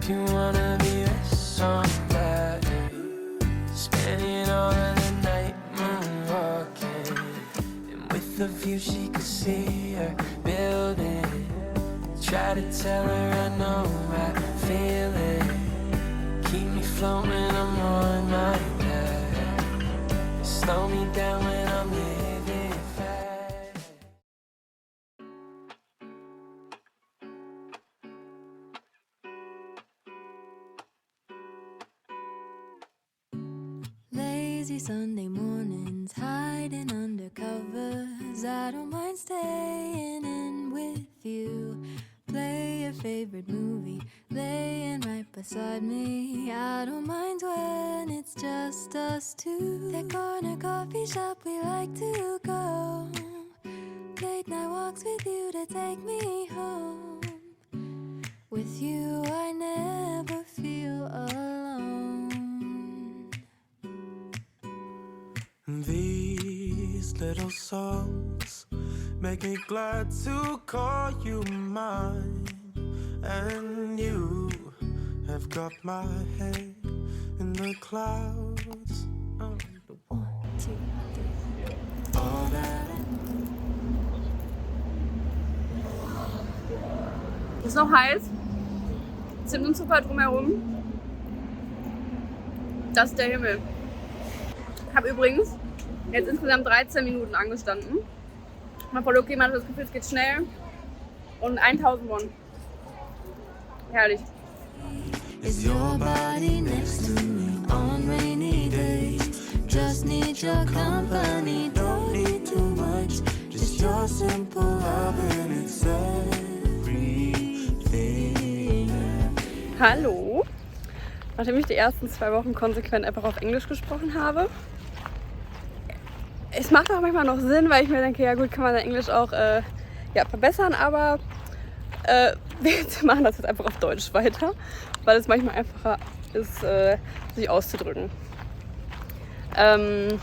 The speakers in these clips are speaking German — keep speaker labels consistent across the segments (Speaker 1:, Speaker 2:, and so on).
Speaker 1: if you wanna be with somebody. Spending all of the night moonwalking, and with a view she could see her building. Try to tell her I know I feel it. Keep me floating, I'm on my back. Slow me down when I'm living fast.
Speaker 2: Lazy Sunday mornings, hiding under covers. I don't mind staying in with you. Play your favorite movie, laying right beside me. I don't mind when it's just us two. That corner coffee shop we like to go. Late night walks with you to take me home. With you I never feel alone.
Speaker 1: These little songs make me glad to call you mine. And you have got my head in the clouds. Oh, the 1, 2, 3. All that
Speaker 3: Ist noch heiß. Zimt und Zucker drumherum. Das ist der Himmel. Ich habe übrigens jetzt insgesamt 13 Minuten angestanden. Man voll okay, man hat das Gefühl, es geht schnell. Und 1000 Won. Herrlich.
Speaker 2: Is your body next to me on rainy days? Just need your company, don't need too much. Just your simple love and it's everything.
Speaker 3: Hallo. Nachdem ich die ersten 2 Wochen konsequent einfach auf Englisch gesprochen habe. Es macht auch manchmal noch Sinn, weil ich mir denke, ja gut, kann man sein Englisch auch verbessern, aber wir machen das jetzt einfach auf Deutsch weiter, weil es manchmal einfacher ist, sich auszudrücken. Ich habe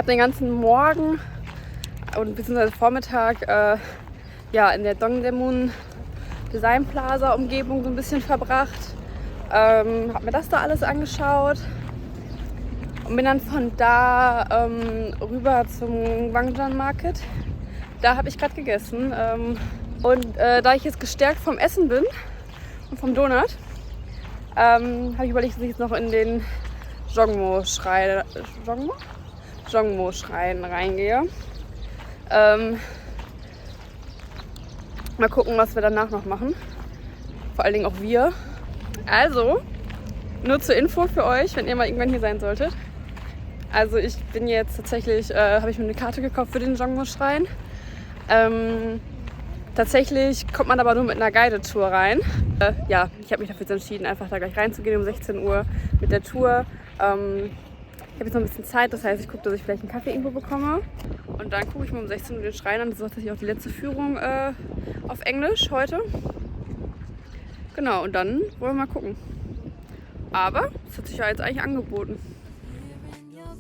Speaker 3: den ganzen Morgen und beziehungsweise Vormittag in der Dongdaemun Design Plaza Umgebung so ein bisschen verbracht. Habe mir das da alles angeschaut und bin dann von da rüber zum Gwangjang Market. Da habe ich gerade gegessen. Da ich jetzt gestärkt vom Essen bin und vom Donut, habe ich überlegt, dass ich jetzt noch in den Jongmo-Schrein reingehe. Mal gucken, was wir danach noch machen. Vor allen Dingen auch wir. Also, nur zur Info für euch, wenn ihr mal irgendwann hier sein solltet. Also ich bin jetzt tatsächlich, habe ich mir eine Karte gekauft für den Jongmo-Schrein. Tatsächlich kommt man aber nur mit einer Guided-Tour rein. Ich habe mich dafür entschieden, einfach da gleich reinzugehen um 16 Uhr mit der Tour. Ich habe jetzt noch ein bisschen Zeit, das heißt, ich gucke, dass ich vielleicht einen Kaffee irgendwo bekomme. Und dann gucke ich mir um 16 Uhr den Schrein an. Das ist tatsächlich auch die letzte Führung auf Englisch heute. Genau, und dann wollen wir mal gucken. Aber es hat sich ja jetzt eigentlich angeboten.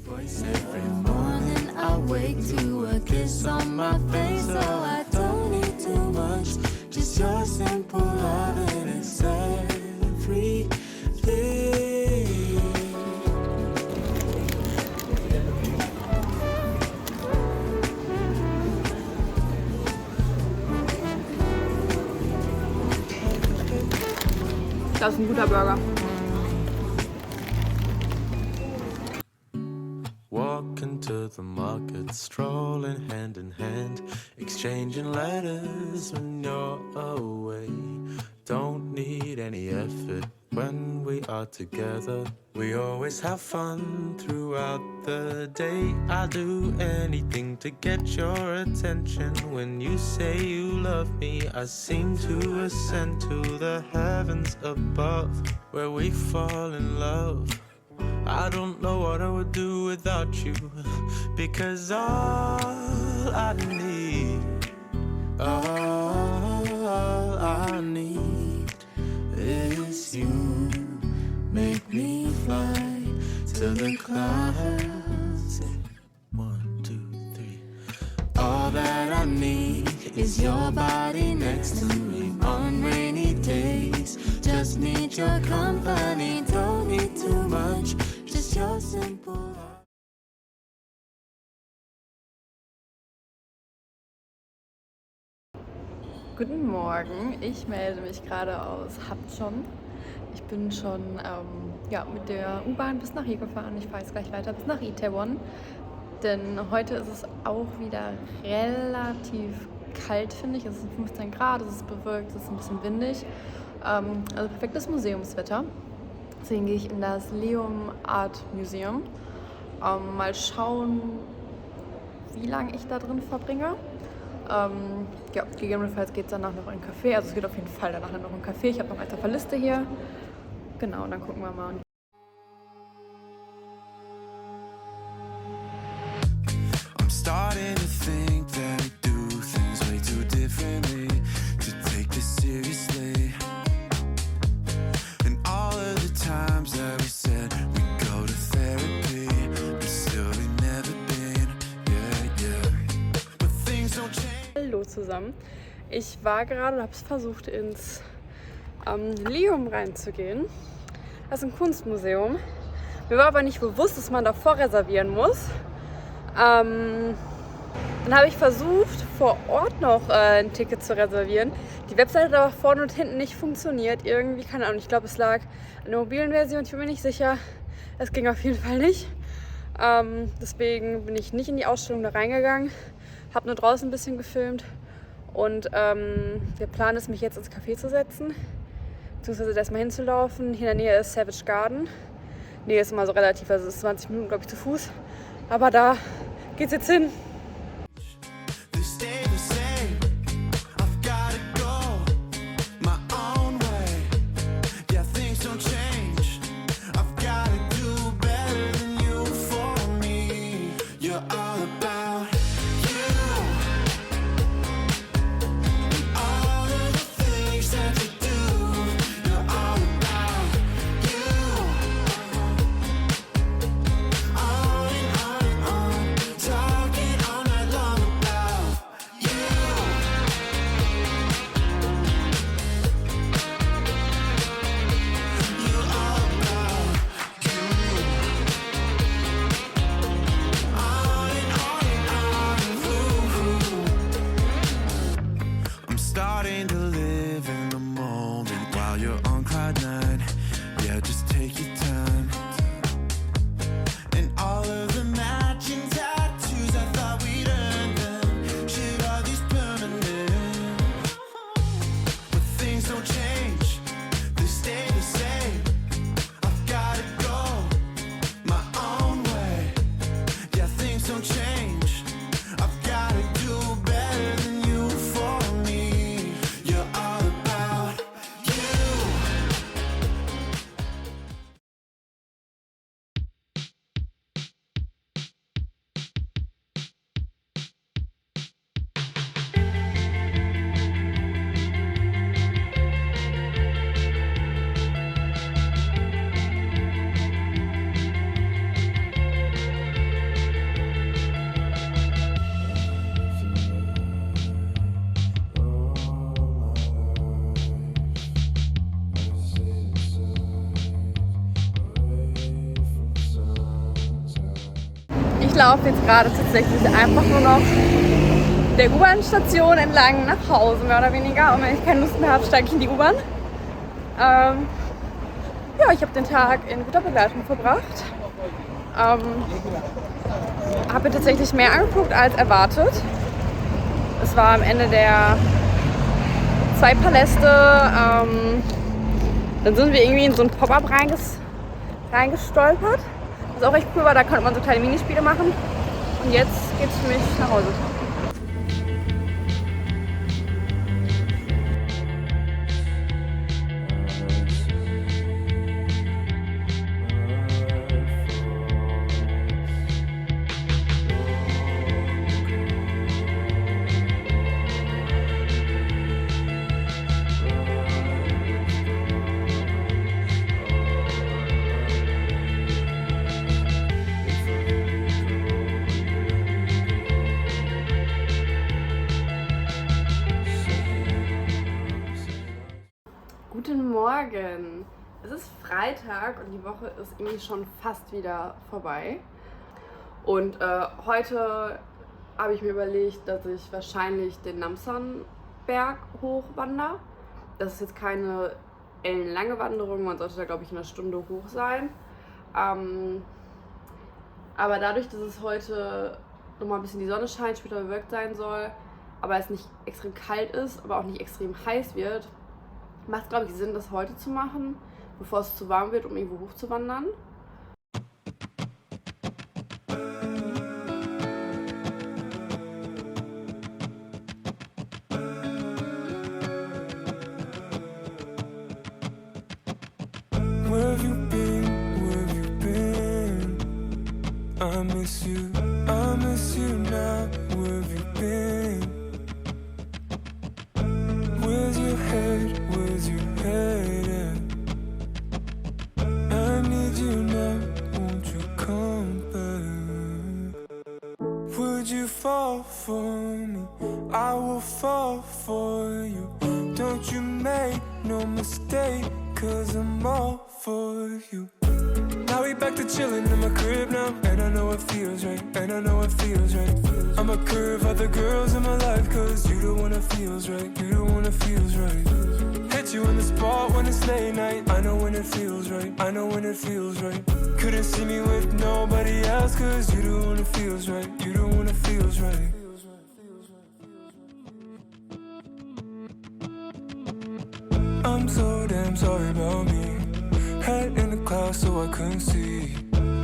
Speaker 2: Voice every morning I wake to a kiss on my face. So I don't need too much, just your simple love and it's everything.
Speaker 3: Das ist ein guter Burger.
Speaker 1: Walking to the market, strolling hand in hand, exchanging letters when you're away. Don't need any effort when we are together. We always have fun throughout the day. I'll do anything to get your attention. When you say you love me, I seem to ascend to the heavens above, where we fall in love. I don't know what I would do without you, because all I need is you. Make me fly to the clouds. 1, 2, 3. All that I need is your body next to me on rainy days. Just
Speaker 2: just need your company. Don't need too much, just your simple.
Speaker 3: Guten Morgen, ich melde mich gerade aus Hapchon. Ich bin schon mit der U-Bahn bis nach hier gefahren. Ich fahre jetzt gleich weiter bis nach Itaewon. Denn heute ist es auch wieder relativ kalt, finde ich. Es sind 15 Grad, es ist bewölkt, es ist ein bisschen windig. Also perfektes Museumswetter. Deswegen gehe ich in das Leum Art Museum. Mal schauen, wie lange ich da drin verbringe. Gegebenenfalls geht es danach noch in einen Café. Also es geht auf jeden Fall danach noch in einen Café. Ich habe noch eins auf der Liste hier. Genau, und dann gucken wir mal.
Speaker 1: I'm starting to think that we do things way too differently to take this seriously. And all of the times that we said we'd go to therapy, but still we never been, yeah. But things don't change.
Speaker 3: Hallo zusammen. Ich war gerade und habe es versucht, ins Leum reinzugehen. Das ist ein Kunstmuseum. Mir war aber nicht bewusst, dass man davor reservieren muss. Dann habe ich versucht, vor Ort noch ein Ticket zu reservieren. Die Webseite hat aber vorne und hinten nicht funktioniert. Irgendwie, keine Ahnung, ich glaube, es lag an der mobilen Version. Ich bin mir nicht sicher. Es ging auf jeden Fall nicht. Deswegen bin ich nicht in die Ausstellung da reingegangen. Habe nur draußen ein bisschen gefilmt. Und der Plan ist, mich jetzt ins Café zu setzen. Beziehungsweise erstmal hinzulaufen. Hier in der Nähe ist Savage Garden. Nähe ist immer so relativ, also es ist 20 Minuten, glaube ich, zu Fuß. Aber da geht's jetzt hin.
Speaker 1: They stay the same. I've gotta go my own way. Yeah, things don't change. I've gotta do better than you for me. You're all about you. All of the things that you do. You're all about you. On and on, talking all night long about you. You're all about you. On and on, I'm starting to live in the moment while you're on cloud nine. Yeah, just take your time. And all of the matching tattoos, I thought we'd earn them. Shit, are these permanent? But things don't change, they stay the same. I've gotta go my own way. Yeah, things don't change. I've gotta do better than you for me. You're all about you.
Speaker 3: Ich laufe jetzt gerade tatsächlich einfach nur noch der U-Bahn-Station entlang nach Hause, mehr oder weniger. Und wenn ich keine Lust mehr habe, steige ich in die U-Bahn. Ich habe den Tag in guter Begleitung verbracht. Habe mir tatsächlich mehr angeguckt als erwartet. Es war am Ende der 2 Paläste. Dann sind wir irgendwie in so ein Pop-up reingestolpert. Was auch echt cool war, da konnte man so kleine Minispiele machen. Und jetzt geht's für mich nach Hause. ist Freitag und die Woche ist irgendwie schon fast wieder vorbei. Und heute habe ich mir überlegt, dass ich wahrscheinlich den Namsan-Berg hochwandere. Das ist jetzt keine ellenlange Wanderung, man sollte da glaube ich in einer Stunde hoch sein. Aber dadurch, dass es heute nochmal ein bisschen die Sonne scheint, später bewölkt sein soll, aber es nicht extrem kalt ist, aber auch nicht extrem heiß wird, macht es, glaube ich, Sinn, das heute zu machen, bevor es zu warm wird, um irgendwo hochzuwandern.
Speaker 1: Where have you been? Where have you been? I miss you now. Where have you been? Where's your head? Where's your head at? I need you now. Won't you come back? Would you fall for me? I will fall for you. Don't you make no mistake, 'cause I'm all for you. Now we back to chillin' in my crib now, and I know it feels right, and I know it feels right. I'ma curve other girls in my life, 'cause you the one that feels right, you the one that feels right. Hit you in the spot when it's late night, I know when it feels right, I know when it feels right. Couldn't see me with nobody else, 'cause you the one that feels right, you the one that feels right. I'm so damn sorry about me. Head in the clouds so I couldn't see.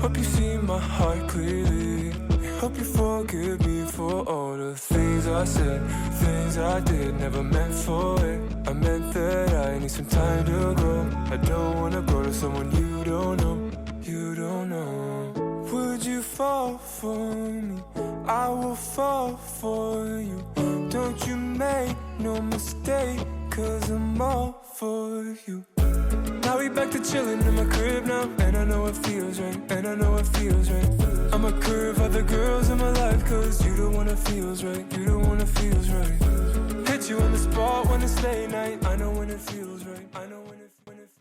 Speaker 1: Hope you see my heart clearly. Hope you forgive me for all the things I said, things I did, never meant for it. I meant that I need some time to grow. I don't wanna grow to someone you don't know, you don't know. Would you fall for me? I will fall for you. Don't you make no mistake, 'cause I'm all for you. Now we back to chillin' in my crib now, and I know it feels right, and I know it feels right. I'ma curve other girls in my life, 'cause you the one that feels right, you the one that feels right. Hit you in the spot when it's late night, I know when it feels right, I know when it